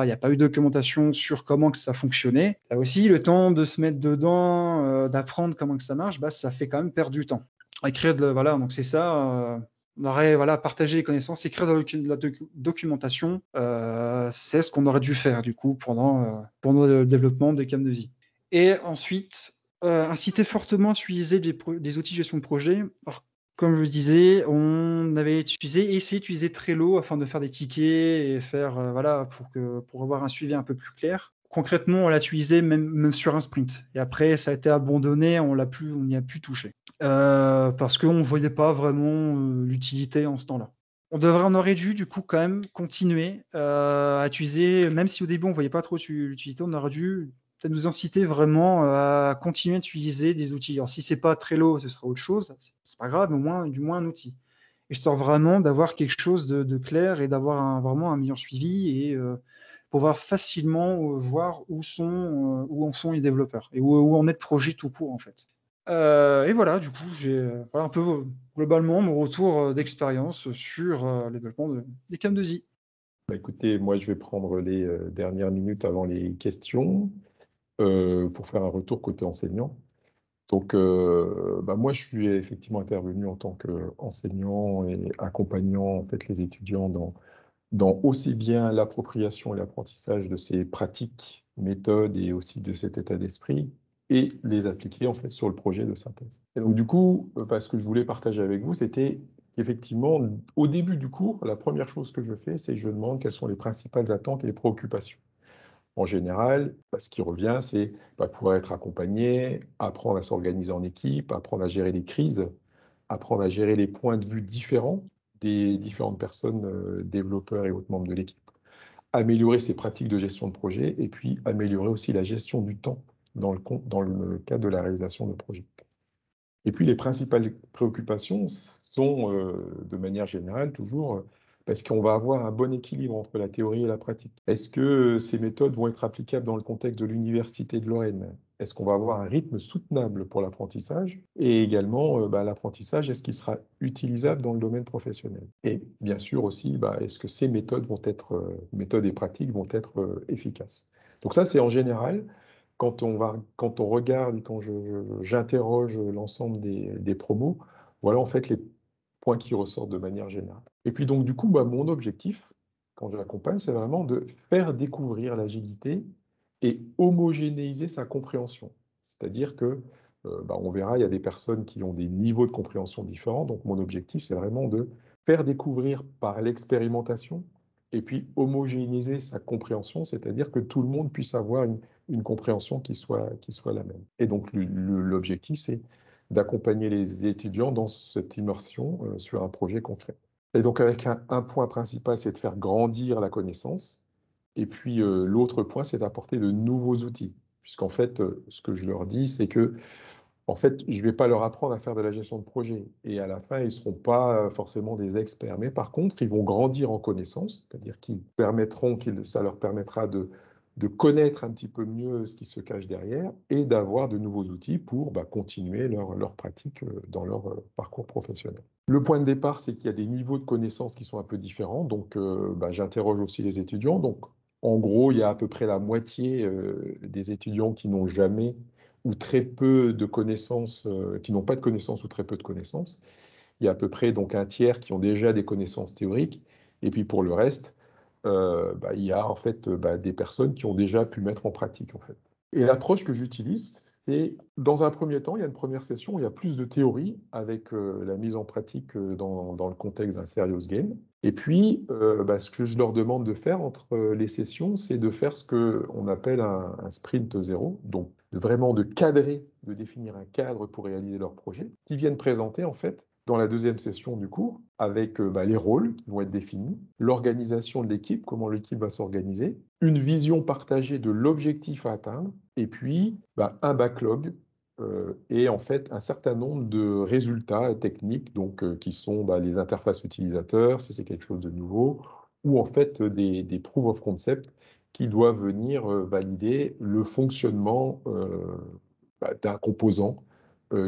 n'y a pas eu de documentation sur comment que ça fonctionnait. Là aussi, le temps de se mettre dedans, d'apprendre comment que ça marche, ça fait quand même perdre du temps. Voilà, donc c'est ça. On aurait partagé les connaissances, écrire de la documentation, c'est ce qu'on aurait dû faire du coup pendant le développement de Camnesis. Et ensuite, inciter fortement à utiliser des outils de gestion de projet. Alors, comme je le disais, on avait essayé d'utiliser Trello afin de faire des tickets et faire pour avoir un suivi un peu plus clair. Concrètement, on l'a utilisé même sur un sprint. Et après, ça a été abandonné, on n'y a plus touché. Parce qu'on ne voyait pas vraiment l'utilité en ce temps-là. On aurait dû du coup quand même continuer à utiliser, même si au début on ne voyait pas trop l'utilité, on aurait dû peut-être nous inciter vraiment à continuer à utiliser des outils. Alors si c'est pas Trello, ce sera autre chose, c'est pas grave, mais du moins un outil. Histoire vraiment d'avoir quelque chose de clair et d'avoir vraiment un meilleur suivi et pouvoir facilement voir où en sont les développeurs et où en est le projet tout court en fait. Et voilà, du coup, j'ai un peu globalement mon retour d'expérience sur le développement des Camnesis. Écoutez, moi, je vais prendre les dernières minutes avant les questions pour faire un retour côté enseignant. Donc, moi, je suis effectivement intervenu en tant qu'enseignant et accompagnant en fait, les étudiants dans aussi bien l'appropriation et l'apprentissage de ces pratiques, méthodes et aussi de cet état d'esprit, et les appliquer en fait sur le projet de synthèse. Et donc du coup, ce que je voulais partager avec vous, c'était qu'effectivement, au début du cours, la première chose que je fais, c'est que je demande quelles sont les principales attentes et les préoccupations. En général, ce qui revient, c'est pouvoir être accompagné, apprendre à s'organiser en équipe, apprendre à gérer les crises, apprendre à gérer les points de vue différents des différentes personnes, développeurs et autres membres de l'équipe, améliorer ses pratiques de gestion de projet et puis améliorer aussi la gestion du temps dans le cadre de la réalisation de projets. Et puis les principales préoccupations sont, de manière générale, toujours parce qu'on va avoir un bon équilibre entre la théorie et la pratique. Est-ce que ces méthodes vont être applicables dans le contexte de l'Université de Lorraine? Est-ce qu'on va avoir un rythme soutenable pour l'apprentissage? Et également, l'apprentissage, est-ce qu'il sera utilisable dans le domaine professionnel? Et bien sûr aussi, est-ce que ces méthodes méthodes et pratiques vont être efficaces? Donc ça, c'est en général, quand on regarde et quand j'interroge l'ensemble des promos, voilà en fait les points qui ressortent de manière générale. Et puis donc du coup, mon objectif, quand je l'accompagne, c'est vraiment de faire découvrir l'agilité et homogénéiser sa compréhension. C'est-à-dire que, on verra, il y a des personnes qui ont des niveaux de compréhension différents, donc mon objectif, c'est vraiment de faire découvrir par l'expérimentation et puis homogénéiser sa compréhension, c'est-à-dire que tout le monde puisse avoir une compréhension qui soit la même. Et donc l'objectif, c'est d'accompagner les étudiants dans cette immersion sur un projet concret. Et donc avec un point principal, c'est de faire grandir la connaissance. Et puis l'autre point, c'est d'apporter de nouveaux outils. Puisqu'en fait, ce que je leur dis, c'est que en fait, je ne vais pas leur apprendre à faire de la gestion de projet. Et à la fin, ils ne seront pas forcément des experts. Mais par contre, ils vont grandir en connaissances, c'est-à-dire ça leur permettra de connaître un petit peu mieux ce qui se cache derrière et d'avoir de nouveaux outils pour continuer leur pratique dans leur parcours professionnel. Le point de départ, c'est qu'il y a des niveaux de connaissances qui sont un peu différents. Donc, j'interroge aussi les étudiants. Donc, en gros, il y a à peu près la moitié des étudiants qui n'ont jamais ou très peu de connaissances, qui n'ont pas de connaissances ou très peu de connaissances. Il y a à peu près donc un tiers qui ont déjà des connaissances théoriques. Et puis pour le reste, il y a en fait des personnes qui ont déjà pu mettre en pratique en fait. Et l'approche que j'utilise, c'est dans un premier temps, il y a une première session où il y a plus de théorie avec la mise en pratique dans le contexte d'un serious game. Et puis, ce que je leur demande de faire entre les sessions, c'est de faire ce qu'on appelle un sprint zéro, donc vraiment de cadrer, de définir un cadre pour réaliser leur projet, qui viennent présenter en fait dans la deuxième session du cours, avec les rôles qui vont être définis, l'organisation de l'équipe, comment l'équipe va s'organiser, une vision partagée de l'objectif à atteindre, et puis un backlog et en fait un certain nombre de résultats techniques, donc qui sont les interfaces utilisateurs, si c'est quelque chose de nouveau, ou en fait des proof of concept qui doivent venir valider le fonctionnement d'un composant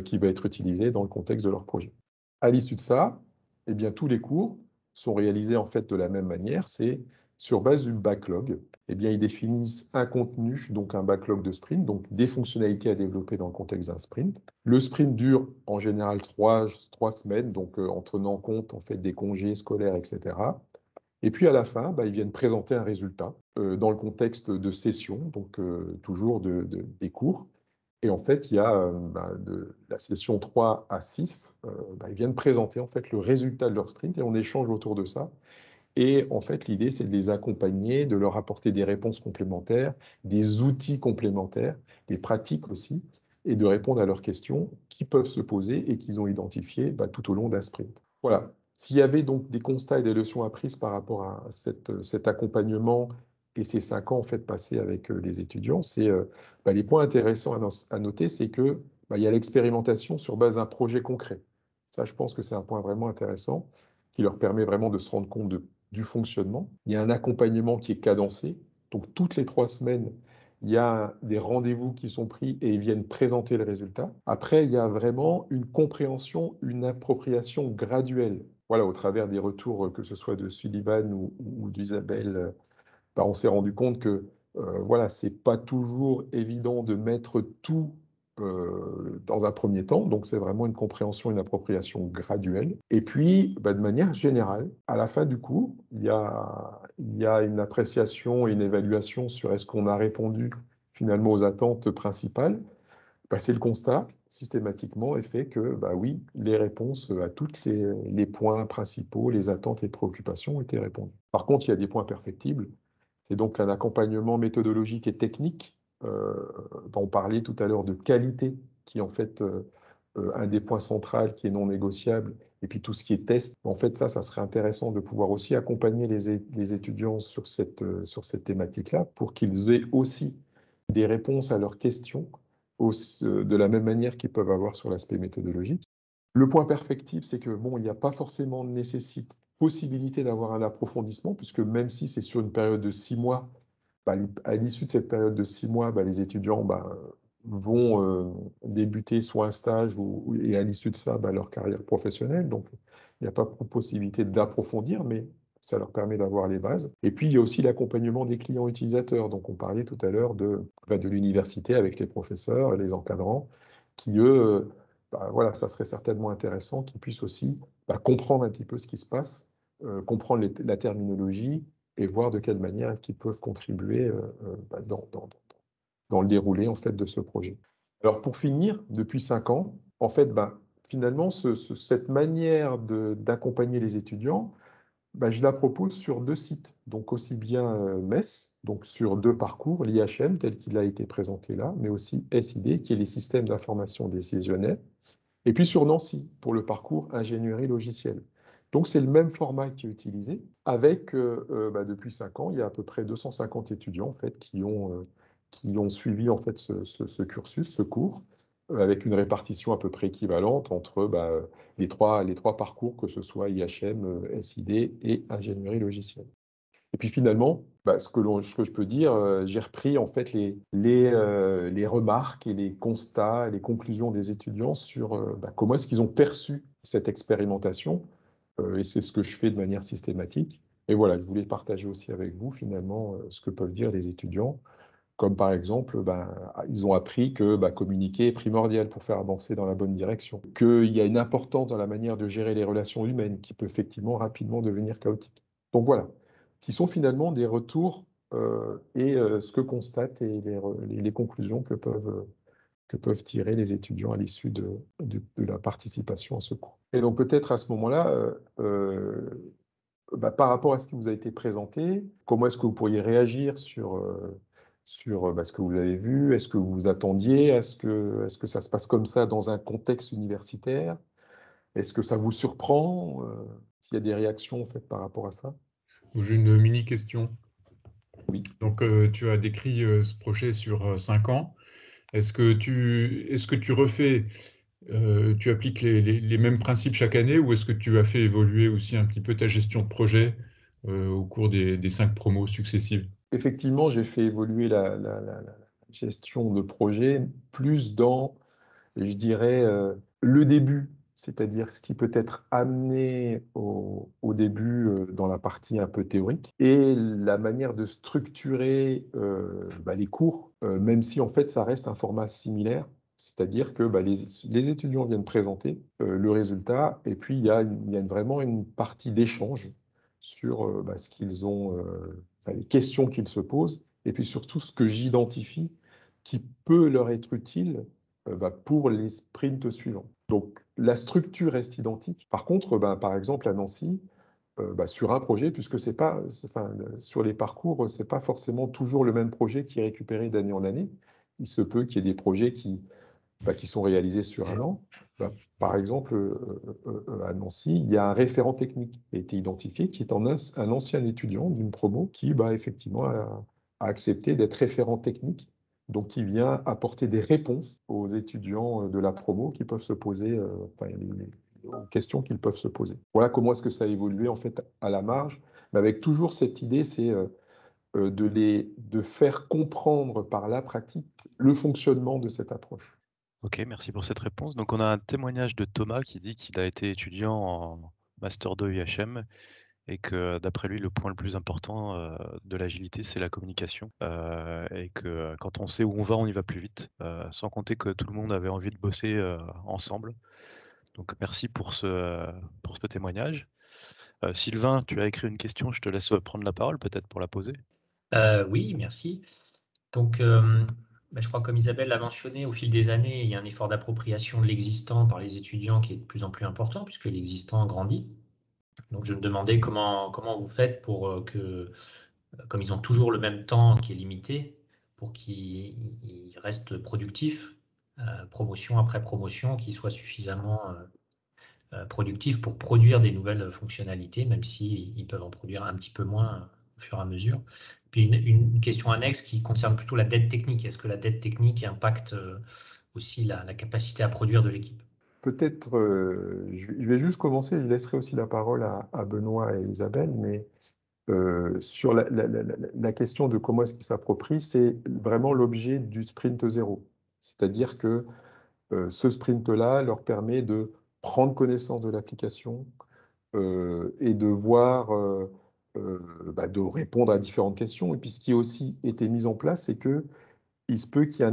qui va être utilisé dans le contexte de leur projet. À l'issue de ça, eh bien, tous les cours sont réalisés en fait de la même manière, c'est sur base du backlog. Eh bien, ils définissent un contenu, donc un backlog de sprint, donc des fonctionnalités à développer dans le contexte d'un sprint. Le sprint dure en général 3 semaines, donc en tenant compte en fait des congés scolaires, etc. Et puis à la fin, ils viennent présenter un résultat dans le contexte de session, donc toujours des cours. Et en fait, il y a de la session 3 à 6, ils viennent présenter en fait le résultat de leur sprint et on échange autour de ça. Et en fait, l'idée, c'est de les accompagner, de leur apporter des réponses complémentaires, des outils complémentaires, des pratiques aussi, et de répondre à leurs questions qui peuvent se poser et qu'ils ont identifiées tout au long d'un sprint. Voilà. S'il y avait donc des constats et des leçons apprises par rapport à cet accompagnement et ces 5 ans en fait passés avec les étudiants, c'est les points intéressants à noter, c'est que il y a l'expérimentation sur base d'un projet concret. Ça, je pense que c'est un point vraiment intéressant qui leur permet vraiment de se rendre compte du fonctionnement. Il y a un accompagnement qui est cadencé. Donc, toutes les 3 semaines, il y a des rendez-vous qui sont pris et ils viennent présenter le résultat. Après, il y a vraiment une compréhension, une appropriation graduelle. Voilà, au travers des retours, que ce soit de Sullivan ou d'Isabelle, on s'est rendu compte que voilà, c'est pas toujours évident de mettre tout dans un premier temps, donc c'est vraiment une compréhension, une appropriation graduelle. Et puis, de manière générale, à la fin du cours, il y a une appréciation et une évaluation sur est-ce qu'on a répondu finalement aux attentes principales. C'est le constat systématiquement est fait que oui, les réponses à tous les points principaux, les attentes et préoccupations ont été répondues. Par contre, il y a des points perfectibles. C'est donc un accompagnement méthodologique et technique. On parlait tout à l'heure de qualité, qui est en fait un des points centraux qui est non négociable. Et puis tout ce qui est test, en fait, ça serait intéressant de pouvoir aussi accompagner les étudiants sur cette thématique-là pour qu'ils aient aussi des réponses à leurs questions de la même manière qu'ils peuvent avoir sur l'aspect méthodologique. Le point perfectible, c'est que il n'y a pas forcément possibilité d'avoir un approfondissement, puisque même si c'est sur une période de 6 mois, à l'issue de cette période de 6 mois, les étudiants vont débuter soit un stage et à l'issue de ça, leur carrière professionnelle. Donc, il n'y a pas possibilité d'approfondir, mais ça leur permet d'avoir les bases. Et puis, il y a aussi l'accompagnement des clients utilisateurs. Donc, on parlait tout à l'heure de l'université avec les professeurs et les encadrants qui, eux, voilà, ça serait certainement intéressant qu'ils puissent aussi comprendre un petit peu ce qui se passe, comprendre la terminologie et voir de quelle manière ils peuvent contribuer dans le déroulé en fait, de ce projet. Alors, pour finir, depuis 5 ans, en fait, finalement, cette manière d'accompagner les étudiants, je la propose sur 2 sites, donc aussi bien MES, donc sur 2 parcours, l'IHM tel qu'il a été présenté là, mais aussi SID, qui est les systèmes d'information décisionnelle, et puis sur Nancy, pour le parcours ingénierie logicielle. Donc c'est le même format qui est utilisé, avec, depuis 5 ans, il y a à peu près 250 étudiants en fait, qui ont suivi en fait, ce cursus, ce cours, avec une répartition à peu près équivalente entre les trois parcours, que ce soit IHM, SID et ingénierie logicielle. Et puis finalement, ce que je peux dire, j'ai repris en fait les remarques et les constats, les conclusions des étudiants sur comment est-ce qu'ils ont perçu cette expérimentation, et c'est ce que je fais de manière systématique. Et voilà, je voulais partager aussi avec vous finalement ce que peuvent dire les étudiants. Comme par exemple, ils ont appris que communiquer est primordial pour faire avancer dans la bonne direction, qu'il y a une importance dans la manière de gérer les relations humaines qui peut effectivement rapidement devenir chaotique. Donc voilà, qui sont finalement des retours et ce que constatent et les conclusions que peuvent tirer les étudiants à l'issue de la participation à ce cours. Et donc peut-être à ce moment-là, par rapport à ce qui vous a été présenté, comment est-ce que vous pourriez réagir sur ce que vous avez vu? Est-ce que vous vous attendiez? Est-ce que ça se passe comme ça dans un contexte universitaire? Est-ce que ça vous surprend? S'il y a des réactions faites par rapport à ça? J'ai une mini-question. Oui. Donc, tu as décrit ce projet sur 5 ans. Est-ce que tu refais, tu appliques les mêmes principes chaque année, ou est-ce que tu as fait évoluer aussi un petit peu ta gestion de projet au cours des 5 promos successives? Effectivement, j'ai fait évoluer la gestion de projet plus dans, je dirais, le début, c'est-à-dire ce qui peut être amené au début dans la partie un peu théorique, et la manière de structurer les cours, même si en fait ça reste un format similaire, c'est-à-dire que les étudiants viennent présenter le résultat, et puis il y a vraiment une partie d'échange sur ce qu'ils ont, les questions qu'ils se posent, et puis surtout ce que j'identifie qui peut leur être utile pour les sprints suivants. Donc, la structure reste identique. Par contre, par exemple, à Nancy, sur un projet, puisque sur les parcours, ce n'est pas forcément toujours le même projet qui est récupéré d'année en année. Il se peut qu'il y ait des projets qui sont réalisés sur un an. Par exemple, à Nancy, il y a un référent technique qui a été identifié, qui est un ancien étudiant d'une promo qui, effectivement, a accepté d'être référent technique. Donc, qui vient apporter des réponses aux étudiants de la promo qui peuvent se poser, aux questions qu'ils peuvent se poser. Voilà comment est-ce que ça a évolué en fait à la marge, mais avec toujours cette idée, c'est de faire comprendre par la pratique le fonctionnement de cette approche. Ok, merci pour cette réponse. Donc on a un témoignage de Thomas qui dit qu'il a été étudiant en Master 2 IHM et que d'après lui, le point le plus important de l'agilité, c'est la communication. Et que quand on sait où on y va plus vite. Sans compter que tout le monde avait envie de bosser ensemble. Donc merci pour ce témoignage. Sylvain, tu as écrit une question, je te laisse prendre la parole peut-être pour la poser. Oui, merci. Donc, je crois, comme Isabelle l'a mentionné, au fil des années, il y a un effort d'appropriation de l'existant par les étudiants qui est de plus en plus important puisque l'existant grandit. Donc, je me demandais comment vous faites pour que, comme ils ont toujours le même temps qui est limité, pour qu'ils restent productifs, promotion après promotion, qu'ils soient suffisamment productifs pour produire des nouvelles fonctionnalités, même s'ils peuvent en produire un petit peu moins au fur et à mesure. Puis une question annexe qui concerne plutôt la dette technique. Est-ce que la dette technique impacte aussi la capacité à produire de l'équipe? Peut-être, je vais juste commencer, je laisserai aussi la parole à Benoît et Isabelle, mais sur la question de comment est-ce qu'ils s'approprient, c'est vraiment l'objet du sprint 0. C'est-à-dire que ce sprint-là leur permet de prendre connaissance de l'application et de voir, de répondre à différentes questions. Et puis ce qui a aussi été mis en place, c'est qu'il se peut qu'il y ait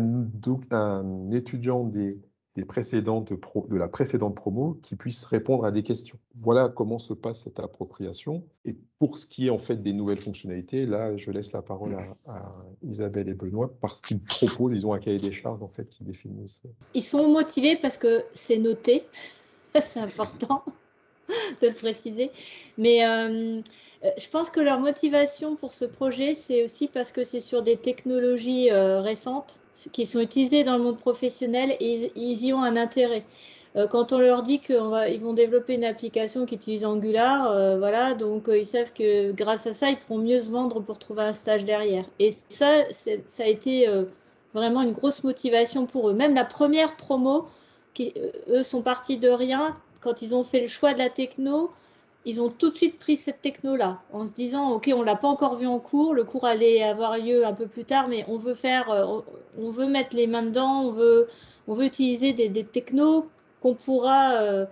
un étudiant de la précédente promo qui puisse répondre à des questions. Voilà comment se passe cette appropriation. Et pour ce qui est en fait des nouvelles fonctionnalités, là, je laisse la parole à Isabelle et Benoît parce qu'ils proposent, ils ont un cahier des charges en fait qui définissent. Ils sont motivés parce que c'est noté, c'est important de le préciser. Mais je pense que leur motivation pour ce projet, c'est aussi parce que c'est sur des technologies récentes qui sont utilisées dans le monde professionnel et ils y ont un intérêt. Quand on leur dit qu'ils vont développer une application qui utilise Angular, voilà, donc ils savent que grâce à ça, ils pourront mieux se vendre pour trouver un stage derrière. Et ça a été vraiment une grosse motivation pour eux. Même la première promo, eux sont partis de rien. Quand ils ont fait le choix de la techno, ils ont tout de suite pris cette techno-là, en se disant, OK, on ne l'a pas encore vu en cours, le cours allait avoir lieu un peu plus tard, mais on veut mettre les mains dedans, on veut utiliser des technos qu'on pourra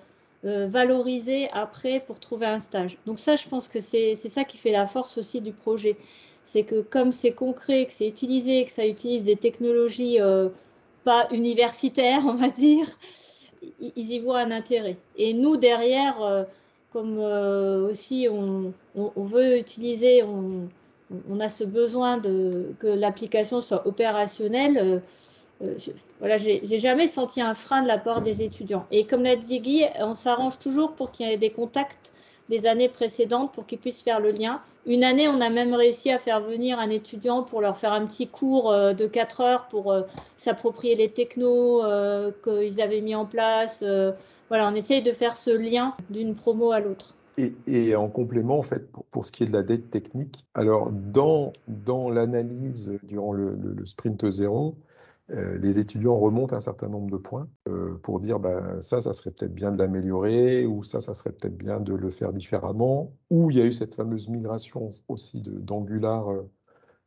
valoriser après pour trouver un stage. Donc ça, je pense que c'est ça qui fait la force aussi du projet. C'est que comme c'est concret, que c'est utilisé, que ça utilise des technologies pas universitaires, on va dire, ils y voient un intérêt. Et nous, derrière, comme aussi on veut utiliser, on a ce besoin que l'application soit opérationnelle, voilà, j'ai jamais senti un frein de la part des étudiants. Et comme l'a dit Guy, on s'arrange toujours pour qu'il y ait des contacts des années précédentes pour qu'ils puissent faire le lien. Une année, on a même réussi à faire venir un étudiant pour leur faire un petit cours de 4 heures pour s'approprier les technos qu'ils avaient mis en place. Voilà, on essaye de faire ce lien d'une promo à l'autre. Et en complément, en fait, pour ce qui est de la dette technique, alors dans l'analyse durant le sprint 0, les étudiants remontent un certain nombre de points pour dire ça serait peut-être bien de l'améliorer, ou ça serait peut-être bien de le faire différemment, ou il y a eu cette fameuse migration aussi d'Angular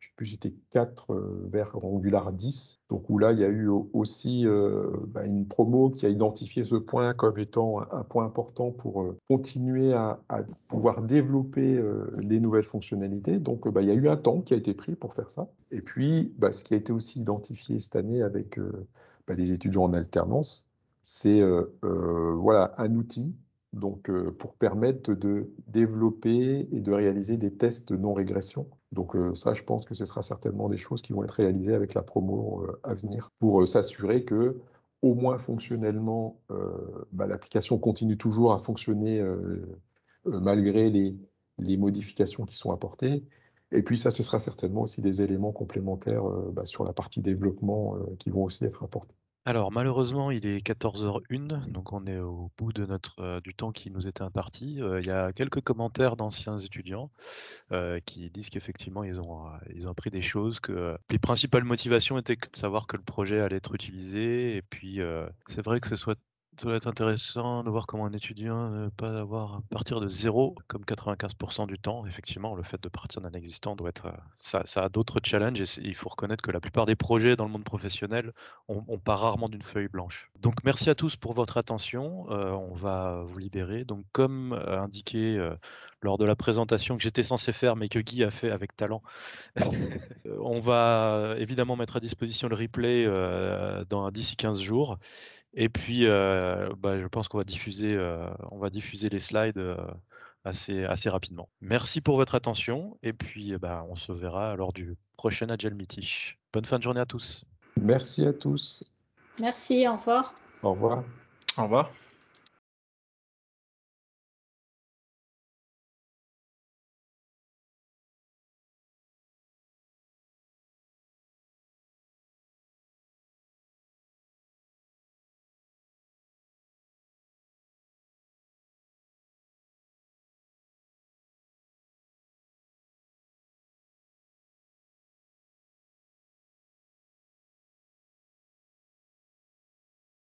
je sais plus, j'étais 4 vers Angular 10. Donc où là, il y a eu aussi une promo qui a identifié ce point comme étant un point important pour continuer à pouvoir développer les nouvelles fonctionnalités. Donc il y a eu un temps qui a été pris pour faire ça. Et puis, ce qui a été aussi identifié cette année avec les étudiants en alternance, c'est un outil donc, pour permettre de développer et de réaliser des tests de non-régression. Donc ça, je pense que ce sera certainement des choses qui vont être réalisées avec la promo à venir pour s'assurer que, au moins fonctionnellement, l'application continue toujours à fonctionner malgré les modifications qui sont apportées. Et puis ça, ce sera certainement aussi des éléments complémentaires sur la partie développement qui vont aussi être apportés. Alors malheureusement, il est 14h01, donc on est au bout de du temps qui nous était imparti. Il y a quelques commentaires d'anciens étudiants qui disent qu'effectivement ils ont appris des choses, que les principales motivations étaient de savoir que le projet allait être utilisé, et puis c'est vrai que ça doit être intéressant de voir comment un étudiant ne pas avoir à partir de zéro, comme 95% du temps. Effectivement, le fait de partir d'un existant doit être, ça a d'autres challenges, et il faut reconnaître que la plupart des projets dans le monde professionnel, on part rarement d'une feuille blanche. Donc merci à tous pour votre attention. On va vous libérer. Donc comme indiqué lors de la présentation que j'étais censé faire, mais que Guy a fait avec talent, on va évidemment mettre à disposition le replay d'ici 15 jours. Et puis, je pense qu'on va diffuser les slides assez rapidement. Merci pour votre attention, et puis on se verra lors du prochain Agile Meeting. Bonne fin de journée à tous. Merci à tous. Merci, au revoir. Au revoir. Au revoir.